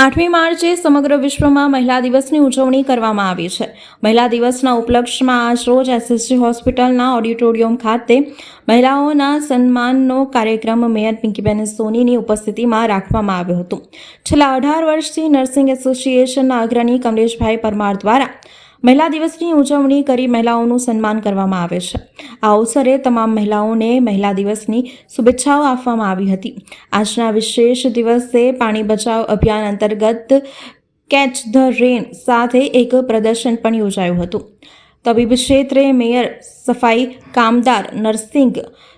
8મી માર્ચે સમગ્ર વિશ્વમાં મહિલા દિવસની ઉજવણી કરવામાં આવી છે। મહિલા દિવસના ઉપલક્ષ્યમાં આજ રોજ એસએસજી હોસ્પિટલના ઓડિટોરિયમ ખાતે મહિલાઓના સન્માનનો કાર્યક્રમ મેયર પિંકીબેન સોનીની ઉપસ્થિતિમાં રાખવામાં આવ્યો હતો। છેલ્લા 18 વર્ષથી નર્સિંગ એસોસિએશનના અગ્રણી કમલેશભાઈ પરમાર દ્વારા મહિલા દિવસની ઉજવણી કરી મહિલાઓનું સન્માન કરવામાં આવે છે। આ અવસરે તમામ મહિલાઓને મહિલા દિવસની શુભેચ્છાઓ આપવામાં આવી હતી। આજના વિશેષ દિવસે પાણી બચાવ અભિયાન અંતર્ગત કેચ ધ રેન સાથે એક પ્રદર્શન પણ યોજાયું હતું। તબીબ ક્ષેત્રે મેયર, સફાઈ કામદાર, નર્સિંગ,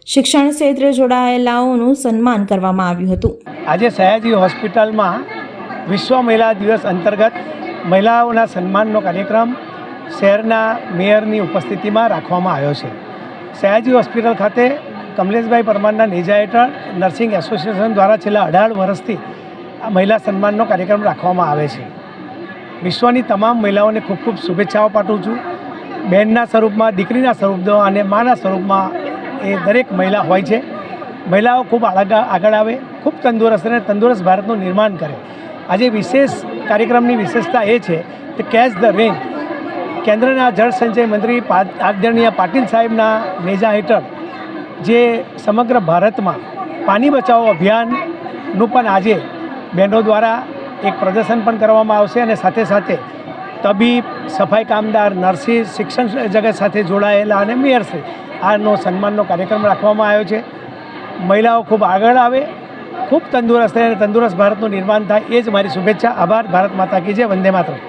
શિક્ષણ ક્ષેત્રે જોડાયેલાઓનું સન્માન કરવામાં આવ્યું હતું। આજે સયાજી હોસ્પિટલમાં વિશ્વ મહિલા દિવસ અંતર્ગત મહિલાઓના સન્માનનો કાર્યક્રમ શહેરના મેયરની ઉપસ્થિતિમાં રાખવામાં આવ્યો છે। સયાજી હોસ્પિટલ ખાતે કમલેશભાઈ પરમારના નેજા હેઠળ નર્સિંગ એસોસિએશન દ્વારા છેલ્લા 18 વર્ષથી આ મહિલા સન્માનનો કાર્યક્રમ રાખવામાં આવે છે। વિશ્વની તમામ મહિલાઓને ખૂબ ખૂબ શુભેચ્છાઓ પાઠવું છું। બહેનના સ્વરૂપમાં, દીકરીના સ્વરૂપમાં અને માના સ્વરૂપમાં એ દરેક મહિલા હોય છે। મહિલાઓ ખૂબ આગળ આવે, ખૂબ તંદુરસ્ત અને તંદુરસ્ત ભારતનું નિર્માણ કરે। આજે વિશેષ કાર્યક્રમની વિશેષતા એ છે કે કેચ ધ રેન કેન્દ્રના જળસંચય મંત્રી આદરણીય પાટીલ સાહેબના નેજા હેઠળ જે સમગ્ર ભારતમાં પાણી બચાવો અભિયાનનું પણ આજે બહેનો દ્વારા એક પ્રદર્શન પણ કરવામાં આવશે અને સાથે સાથે તબીબ, સફાઈ કામદાર, નર્સિસ, શિક્ષણ જગત સાથે જોડાયેલા અને મેયરશ્રી આનો સન્માનનો કાર્યક્રમ રાખવામાં આવ્યો છે। મહિલાઓ ખૂબ આગળ આવે, ખૂબ તંદુરસ્ત અને તંદુરસ્ત ભારતનું નિર્માણ થાય, એ જ મારી શુભેચ્છા। આભાર। ભારત માતા કી જય। વંદે માતરમ।